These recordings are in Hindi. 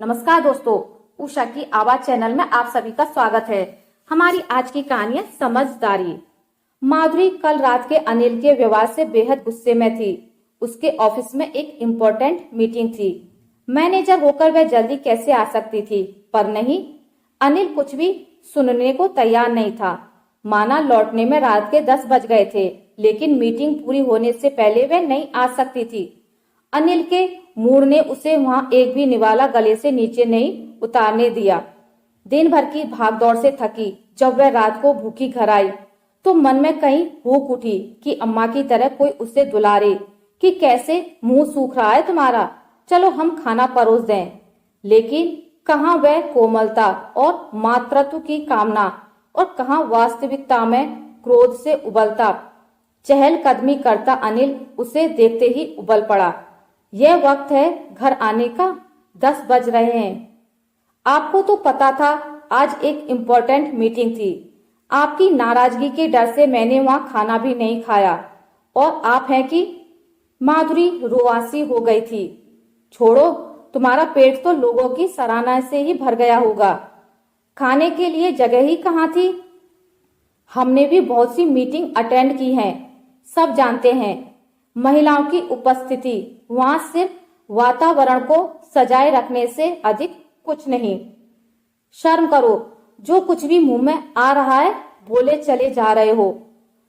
नमस्कार दोस्तों, उषा की आवाज चैनल में आप सभी का स्वागत है। हमारी आज की कहानी है समझदारी। माधुरी कल रात के अनिल के व्यवहार से बेहद गुस्से में थी। उसके ऑफिस में एक इम्पोर्टेंट मीटिंग थी। मैनेजर होकर वह जल्दी कैसे आ सकती थी, पर नहीं, अनिल कुछ भी सुनने को तैयार नहीं था। माना लौटने में रात के 10 बज गए थे, लेकिन मीटिंग पूरी होने से पहले वह नहीं आ सकती थी। अनिल के मूड ने उसे वहां एक भी निवाला गले से नीचे नहीं उतारने दिया। दिन भर की भागदौड़ से थकी जब वह रात को भूखी घर आई तो मन में कहीं भूख उठी कि अम्मा की तरह कोई उसे दुलारे कि कैसे मुंह सूख रहा है तुम्हारा, चलो हम खाना परोस दें। लेकिन कहाँ वह कोमलता और मातृत्व की कामना, और कहाँ वास्तविकता में क्रोध से उबलता चहलकदमी करता अनिल उसे देखते ही उबल पड़ा। यह वक्त है घर आने का, 10 बज रहे हैं। आपको तो पता था आज एक इम्पोर्टेंट मीटिंग थी। आपकी नाराजगी के डर से मैंने वहां खाना भी नहीं खाया, और आप हैं कि माधुरी रुआसी हो गई थी। छोड़ो, तुम्हारा पेट तो लोगों की सराहना से ही भर गया होगा, खाने के लिए जगह ही कहाँ थी। हमने भी बहुत सी मीटिंग अटेंड की हैं, सब जानते हैं महिलाओं की उपस्थिति वहां सिर्फ वातावरण को सजाए रखने से अधिक कुछ नहीं। शर्म करो, जो कुछ भी मुंह में आ रहा है बोले चले जा रहे हो।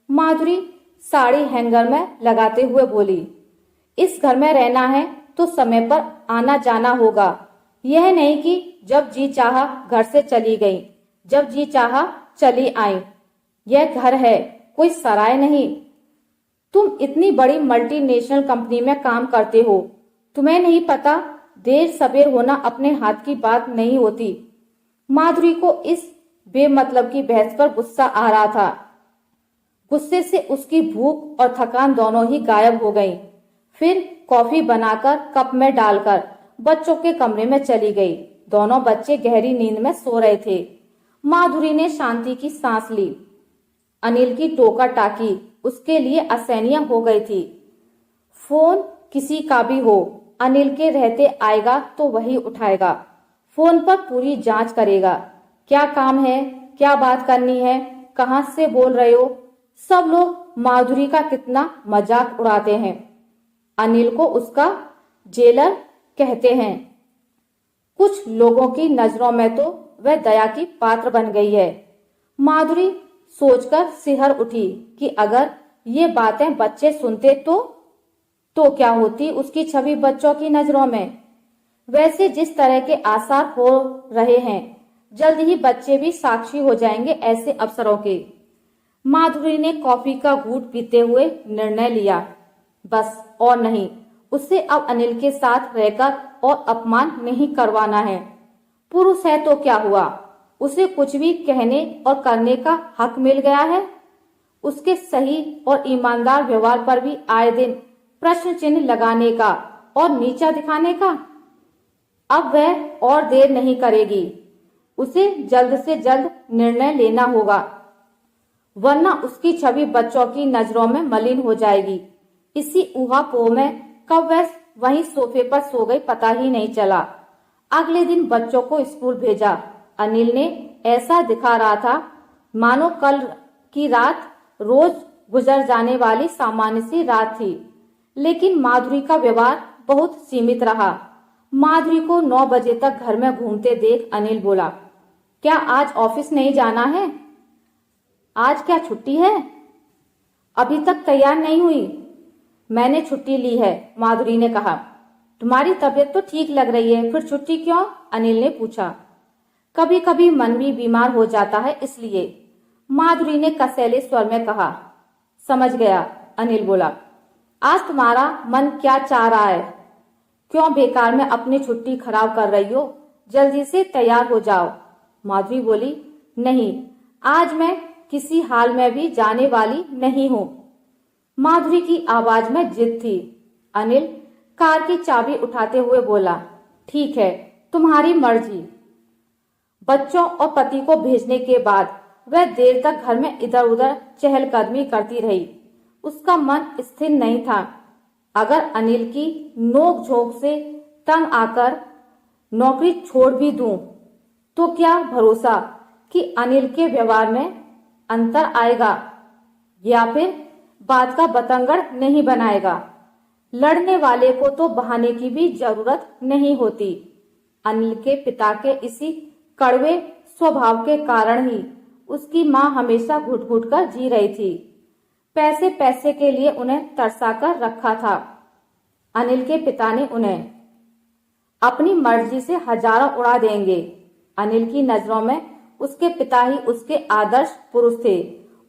माधुरी साड़ी हैंगर में लगाते हुए बोली, इस घर में रहना है तो समय पर आना जाना होगा। यह नहीं कि जब जी चाहा घर से चली गई, जब जी चाहा चली आई। यह घर है, कोई सराय नहीं। तुम इतनी बड़ी मल्टीनेशनल कंपनी में काम करते हो, तुम्हें नहीं पता देर सवेर होना अपने हाथ की बात नहीं होती। माधुरी को इस बेमतलब की बहस पर गुस्सा आ रहा था। गुस्से से उसकी भूख और थकान दोनों ही गायब हो गईं। फिर कॉफी बनाकर कप में डालकर बच्चों के कमरे में चली गई। दोनों बच्चे गहरी नींद में सो रहे थे। माधुरी ने शांति की सांस ली। अनिल की टोका टाकी उसके लिए असहनीय हो गई थी। फोन किसी का भी हो, अनिल के रहते आएगा तो वही उठाएगा। फोन पर पूरी जांच करेगा, क्या काम है, क्या बात करनी है, कहां से बोल रहे हो। सब लोग माधुरी का कितना मजाक उड़ाते हैं। अनिल को उसका जेलर कहते हैं। कुछ लोगों की नजरों में तो वह दया की पात्र बन गई है। माधुरी सोचकर सिहर उठी कि अगर ये बातें बच्चे सुनते तो क्या होती उसकी छवि बच्चों की नजरों में। वैसे जिस तरह के आसार हो रहे हैं, जल्द ही बच्चे भी साक्षी हो जाएंगे ऐसे अवसरों के। माधुरी ने कॉफी का घूंट पीते हुए निर्णय लिया, बस और नहीं, उससे अब अनिल के साथ रहकर और अपमान नहीं करवाना है। पुरुष है तो क्या हुआ, उसे कुछ भी कहने और करने का हक मिल गया है। उसके सही और ईमानदार व्यवहार पर भी आए दिन प्रश्न चिन्ह लगाने का और नीचा दिखाने का। अब वह और देर नहीं करेगी, उसे जल्द से जल्द निर्णय लेना होगा, वरना उसकी छवि बच्चों की नजरों में मलिन हो जाएगी। इसी ऊहापोह में कब वह वहीं सोफे पर सो गई पता ही नहीं चला। अगले दिन बच्चों को स्कूल भेजा। अनिल ने ऐसा दिखा रहा था मानो कल की रात रोज गुजर जाने वाली सामान्य सी रात थी। लेकिन माधुरी का व्यवहार बहुत सीमित रहा। माधुरी को 9 बजे तक घर में घूमते देख अनिल बोला, क्या आज ऑफिस नहीं जाना है? आज क्या छुट्टी है? अभी तक तैयार नहीं हुई? मैंने छुट्टी ली है, माधुरी ने कहा। तुम्हारी तबीयत तो ठीक लग रही है, फिर छुट्टी क्यों? अनिल ने पूछा। कभी कभी मन भी बीमार हो जाता है इसलिए, माधुरी ने कसैले स्वर में कहा। समझ गया, अनिल बोला। आज तुम्हारा मन क्या चाह रहा है? क्यों बेकार में अपनी छुट्टी खराब कर रही हो? जल्दी से तैयार हो जाओ। माधुरी बोली, नहीं, आज मैं किसी हाल में भी जाने वाली नहीं हूं। माधुरी की आवाज में जिद थी। अनिल कार की चाबी उठाते हुए बोला, ठीक है, तुम्हारी मर्जी। बच्चों और पति को भेजने के बाद वह देर तक घर में इधर उधर चहलकदमी करती रही। उसका मन स्थिर नहीं था। अगर अनिल की नोक झोंक से तंग आकर नौकरी छोड़ भी दूं तो क्या भरोसा कि अनिल के व्यवहार में अंतर आएगा या फिर बात का बतंगड़ नहीं बनाएगा। लड़ने वाले को तो बहाने की भी जरूरत नहीं होती। अनिल के पिता के इसी कड़वे स्वभाव के कारण ही उसकी मां हमेशा घुट घुट कर जी रही थी। पैसे पैसे के लिए उन्हें तरसा कर रखा था। अनिल के पिता ने उन्हें अपनी मर्जी से हजारों उड़ा देंगे। अनिल की नजरों में उसके पिता ही उसके आदर्श पुरुष थे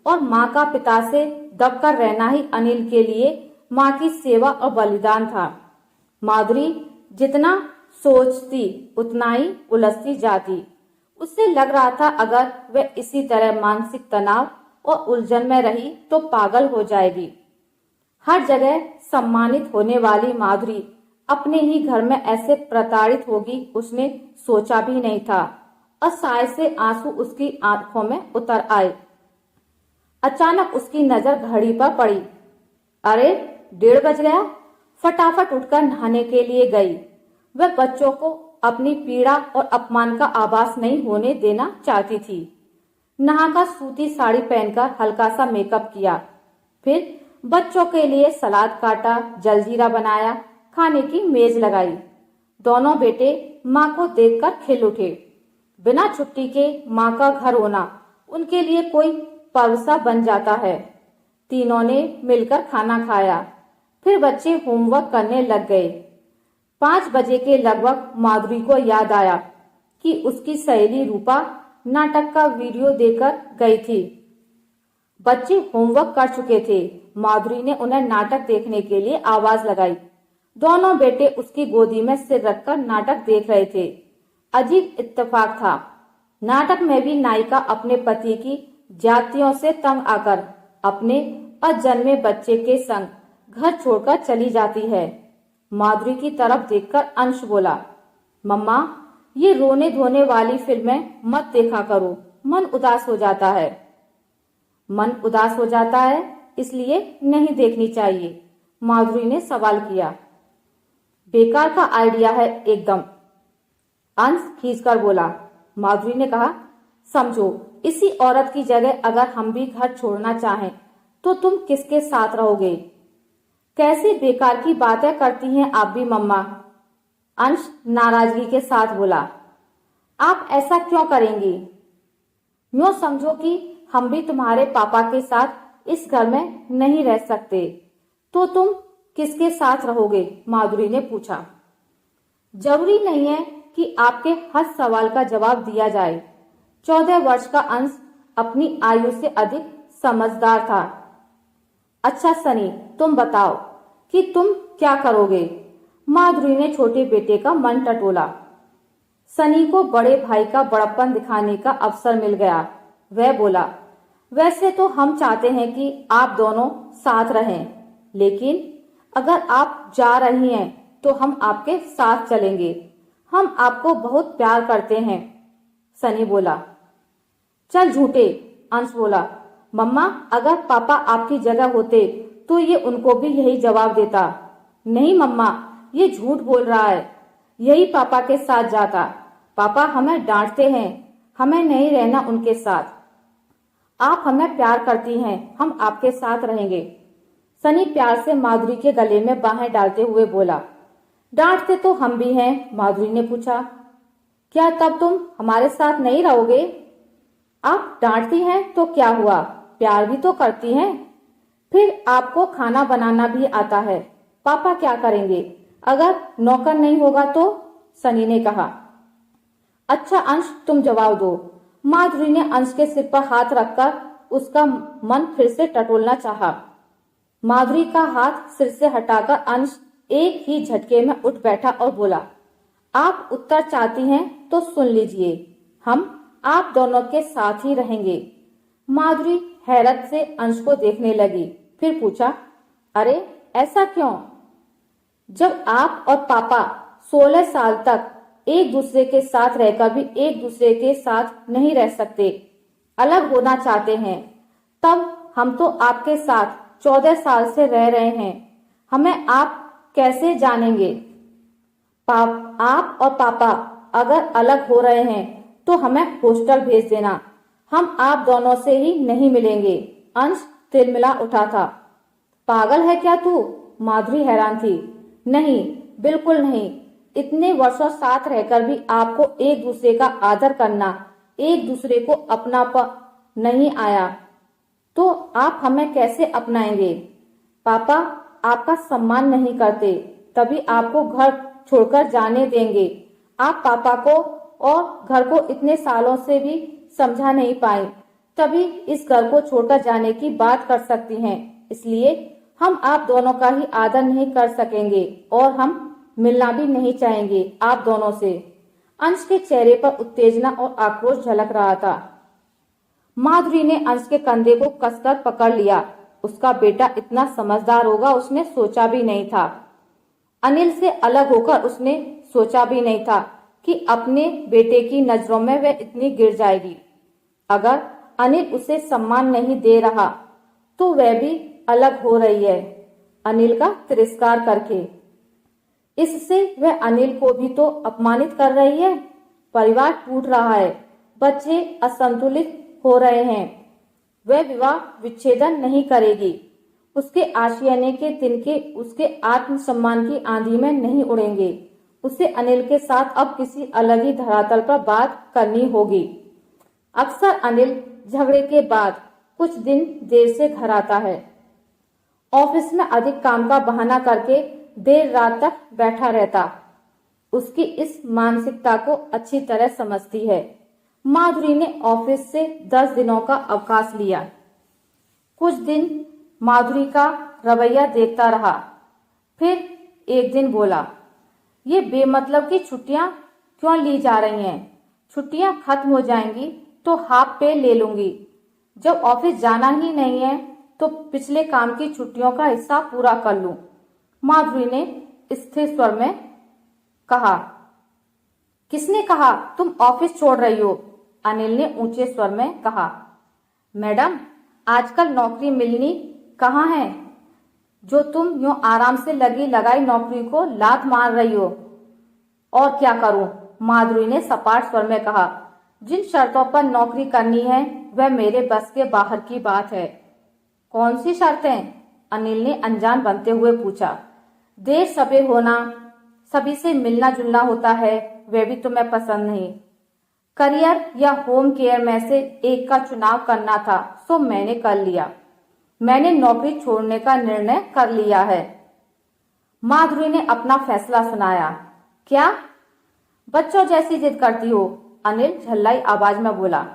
और मां का पिता से दबकर रहना ही अनिल के लिए मां की सेवा और बलिदान था। माधुरी जितना सोचती उतना ही उलझती जाती। उससे लग रहा था अगर वह इसी तरह मानसिक तनाव और उलझन में रही तो पागल हो जाएगी। हर जगह सम्मानित होने वाली माधुरी अपने ही घर में ऐसे प्रताड़ित होगी उसने सोचा भी नहीं था और साय से आंसू उसकी आंखों में उतर आए। अचानक उसकी नजर घड़ी पर पड़ी। अरे 1:30 बज गया। फटाफट उठकर नहाने के लिए गई। वह बच्चों को अपनी पीड़ा और अपमान का आभास नहीं होने देना चाहती थी। नहाकर सूती साड़ी पहनकर हल्का सा मेकअप किया, फिर बच्चों के लिए सलाद काटा, जलजीरा बनाया, खाने की मेज लगाई। दोनों बेटे माँ को देखकर खिल उठे। बिना छुट्टी के माँ का घर होना उनके लिए कोई पर्व सा बन जाता है। तीनों ने मिलकर खाना खाया, फिर बच्चे होमवर्क करने लग गए। 5 बजे के लगभग माधुरी को याद आया कि उसकी सहेली रूपा नाटक का वीडियो देकर गई थी। बच्चे होमवर्क कर चुके थे। माधुरी ने उन्हें नाटक देखने के लिए आवाज लगाई। दोनों बेटे उसकी गोदी में सिर रखकर नाटक देख रहे थे। अजीब इत्तेफाक था। नाटक में भी नायिका अपने पति की जातियों से तंग आकर अपने अजन्मे बच्चे के संग घर छोड़कर चली जाती है। माधुरी की तरफ देखकर अंश बोला, मम्मा ये रोने धोने वाली फिल्में मत देखा करो, मन उदास हो जाता है। मन उदास हो जाता है इसलिए नहीं देखनी चाहिए, माधुरी ने सवाल किया। बेकार का आइडिया है एकदम, अंश खींचकर बोला। माधुरी ने कहा, समझो इसी औरत की जगह अगर हम भी घर छोड़ना चाहें तो तुम किसके साथ रहोगे? कैसी बेकार की बातें करती हैं आप भी मम्मा, अंश नाराजगी के साथ बोला। आप ऐसा क्यों करेंगी? यूं समझो कि हम भी तुम्हारे पापा के साथ इस घर में नहीं रह सकते, तो तुम किसके साथ रहोगे? माधुरी ने पूछा। जरूरी नहीं है कि आपके हर सवाल का जवाब दिया जाए। 14 वर्ष का अंश अपनी आयु से अधिक समझदार था। अच्छा सनी, तुम बताओ कि तुम क्या करोगे? माधुरी ने छोटे बेटे का मन टटोला। सनी को बड़े भाई का बड़प्पन दिखाने का अवसर मिल गया। वह बोला, वैसे तो हम चाहते हैं कि आप दोनों साथ रहें, लेकिन अगर आप जा रही हैं तो हम आपके साथ चलेंगे। हम आपको बहुत प्यार करते हैं, सनी बोला। चल झूठे, अंश बोला। मम्मा अगर पापा आपकी जगह होते तो ये उनको भी यही जवाब देता। नहीं मम्मा, ये झूठ बोल रहा है, यही पापा के साथ जाता। पापा हमें डांटते हैं, हमें नहीं रहना उनके साथ। आप हमें प्यार करती हैं, हम आपके साथ रहेंगे, सनी प्यार से माधुरी के गले में बाहें डालते हुए बोला। डांटते तो हम भी हैं, माधुरी ने पूछा। क्या तब तुम हमारे साथ नहीं रहोगे? आप डांटती हैं तो क्या हुआ, प्यार भी तो करती हैं। फिर आपको खाना बनाना भी आता है, पापा क्या करेंगे अगर नौकर नहीं होगा तो? सनी ने कहा। अच्छा अंश तुम जवाब दो। माधुरी ने अंश के सिर पर हाथ रखकर उसका मन फिर से टटोलना चाहा। माधुरी का हाथ सिर से हटाकर अंश एक ही झटके में उठ बैठा और बोला, आप उत्तर चाहती हैं तो सुन लीजिए, हम आप दोनों के साथ ही रहेंगे। माधुरी हैरत से अंश को देखने लगी, फिर पूछा, अरे ऐसा क्यों? जब आप और पापा 16 साल तक एक दूसरे के साथ रहकर भी एक दूसरे के साथ नहीं रह सकते, अलग होना चाहते हैं, तब हम तो आपके साथ 14 साल से रह रहे हैं, हमें आप कैसे जानेंगे? आप और पापा अगर अलग हो रहे हैं तो हमें हॉस्टल भेज देना, हम आप दोनों से ही नहीं मिलेंगे। अंश तिलमिला उठा था। पागल है क्या तू? माधुरी हैरान थी। नहीं, बिल्कुल नहीं। इतने वर्षों साथ रहकर भी आपको एक दूसरे का आदर करना, एक दूसरे को अपनापन नहीं आया तो आप हमें कैसे अपनाएंगे? पापा आपका सम्मान नहीं करते, तभी आपको घर छोड़कर जाने देंगे। आप पापा को और घर को इतने सालों से भी समझा नहीं पाए, तभी इस घर को छोड़कर जाने की बात कर सकती हैं। इसलिए हम आप दोनों का ही आदर नहीं कर सकेंगे और हम मिलना भी नहीं चाहेंगे आप दोनों से। अंश के चेहरे पर उत्तेजना और आक्रोश झलक रहा था। माधुरी ने अंश के कंधे को कसकर पकड़ लिया। उसका बेटा इतना समझदार होगा उसने सोचा भी नहीं था। अनिल से अलग होकर उसने सोचा भी नहीं था कि अपने बेटे की नजरों में वह इतनी गिर जाएगी। अगर अनिल उसे सम्मान नहीं दे रहा तो वह भी अलग हो रही है अनिल का तिरस्कार करके। इससे वह अनिल को भी तो अपमानित कर रही है। परिवार टूट रहा है, बच्चे असंतुलित हो रहे हैं। वह विवाह विच्छेदन नहीं करेगी। उसके आशियाने के तिनके उसके आत्मसम्मान की आंधी में नहीं उड़ेंगे। उसे अनिल के साथ अब किसी अलग ही धरातल पर बात करनी होगी। अक्सर अनिल झगड़े के बाद कुछ दिन देर से घर आता है। ऑफिस में अधिक काम का बहाना करके देर रात तक बैठा रहता। उसकी इस मानसिकता को अच्छी तरह समझती है। माधुरी ने ऑफिस से 10 दिनों का अवकाश लिया। कुछ दिन माधुरी का रवैया देखता रहा, फिर एक दिन बोला, ये बेमतलब की छुट्टियां क्यों ली जा रही हैं? छुट्टियां खत्म हो जाएंगी तो हाफ पे ले लूंगी। जब ऑफिस जाना ही नहीं है तो पिछले काम की छुट्टियों का हिस्सा पूरा कर लूं। माधुरी ने स्थिर स्वर में कहा। किसने कहा तुम ऑफिस छोड़ रही हो? अनिल ने ऊंचे स्वर में कहा। मैडम, आजकल नौकरी मिलनी कहाँ है जो तुम यूं आराम से लगी लगाई नौकरी को लात मार रही हो? और क्या करूं? माधुरी ने सपाट स्वर में कहा। जिन शर्तों पर नौकरी करनी है वह मेरे बस के बाहर की बात है। कौन सी शर्तें? अनिल ने अनजान बनते हुए पूछा। देर सवेर होना, सभी से मिलना जुलना होता है, वह भी तुम्हें पसंद नहीं। करियर या होम केयर में से एक का चुनाव करना था, सो मैंने कर लिया। मैंने नौकरी छोड़ने का निर्णय कर लिया है। माधुरी ने अपना फैसला सुनाया। क्या बच्चों जैसी जिद करती हो? अनिल झल्लाई आवाज में बोला।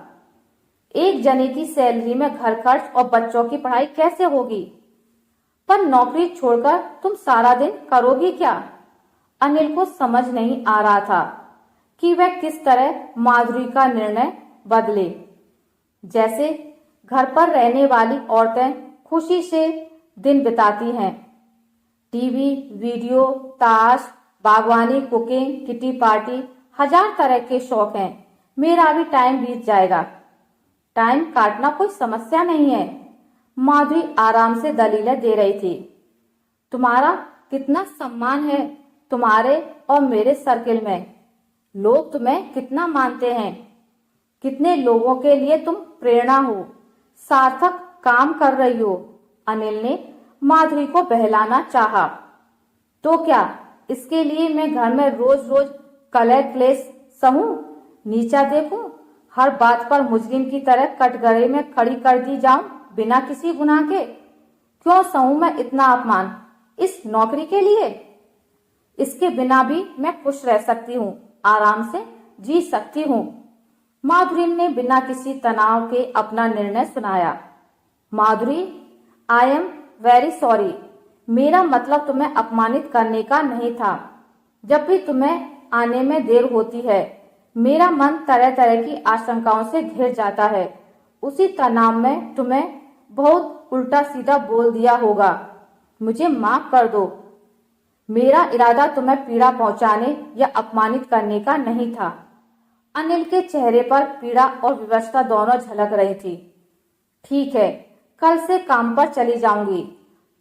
एक जने की सैलरी में घर खर्च और बच्चों की पढ़ाई कैसे होगी? पर नौकरी छोड़कर तुम सारा दिन करोगी क्या? अनिल को समझ नहीं आ रहा था कि वह किस तरह माधुरी का निर्णय बदले। जैसे घर पर रहने वाली औरतें खुशी से दिन बिताती हैं। टीवी, वीडियो, ताश, बागवानी, कुकिंग, किटी पार्टी, 1000 तरह के शौक हैं। मेरा भी टाइम बीत जाएगा। टाइम काटना कोई समस्या नहीं है। माधुरी आराम से दलीलें दे रही थी। तुम्हारा कितना सम्मान है तुम्हारे और मेरे सर्किल में। लोग तुम्हें कितना मानते हैं। कितने लोगों के लिए तुम प्रेरणा हो, सार्थक काम कर रही हो। अनिल ने माधुरी को बहलाना चाहा। तो क्या इसके लिए मैं घर में रोज रोज कलह क्लेश सहूं, नीचा देखूं, हर बात पर मुजरिम की तरह कटघरे में खड़ी कर दी जाऊं बिना किसी गुनाह के? क्यों सहूं मैं इतना अपमान इस नौकरी के लिए? इसके बिना भी मैं खुश रह सकती हूँ, आराम से जी सकती हूँ। माधुरी ने बिना किसी तनाव के अपना निर्णय सुनाया। माधुरी, आई एम वेरी सॉरी। मेरा मतलब तुम्हें अपमानित करने का नहीं था। जब भी तुम्हें आने में देर होती है मेरा मन तरह तरह की आशंकाओं से घिर जाता है। उसी तनाव में तुम्हें बहुत उल्टा सीधा बोल दिया होगा। मुझे माफ कर दो। मेरा इरादा तुम्हें पीड़ा पहुंचाने या अपमानित करने का नहीं था। अनिल के चेहरे पर पीड़ा और विवशता दोनों झलक रही थी। ठीक है, कल से काम पर चली जाऊंगी,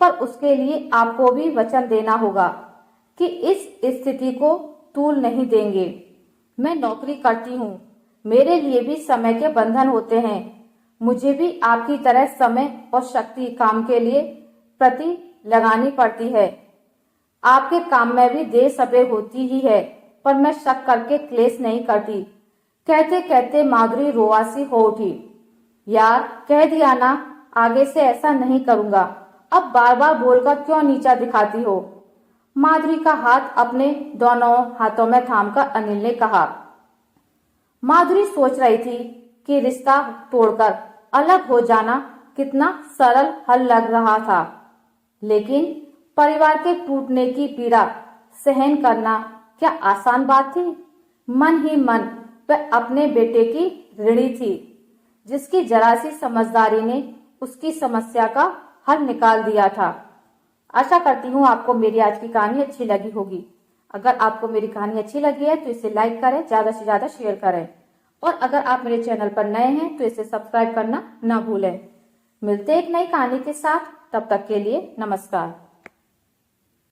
पर उसके लिए आपको भी वचन देना होगा कि इस स्थिति को तूल नहीं देंगे। मैं नौकरी करती हूँ, मेरे लिए भी समय के बंधन होते हैं। मुझे भी आपकी तरह समय और शक्ति काम के लिए प्रति लगानी पड़ती है। आपके काम में भी देर सबेर होती ही है, पर मैं शक करके क्लेश नहीं करती। कहते कहते माधुरी रोआसी हो उठी। यार, कह दिया ना, आगे से ऐसा नहीं करूंगा। अब बार बार बोलकर क्यों नीचा दिखाती हो? माधुरी का हाथ अपने दोनों हाथों में थामकर अनिल ने कहा। माधुरी सोच रही थी कि रिश्ता तोड़कर अलग हो जाना कितना सरल हल लग रहा था, लेकिन परिवार के टूटने की पीड़ा सहन करना क्या आसान बात थी? मन ही मन वह अपने बेटे की ऋणी थी, जिसकी जरा सी समझदारी ने उसकी समस्या का हल निकाल दिया था। आशा करती हूँ आपको मेरी आज की कहानी अच्छी लगी होगी। अगर आपको मेरी कहानी अच्छी लगी है तो इसे लाइक करें, ज्यादा से ज्यादा शेयर करें, और अगर आप मेरे चैनल पर नए हैं तो इसे सब्सक्राइब करना ना भूलें। मिलते हैं एक नई कहानी के साथ, तब तक के लिए नमस्कार।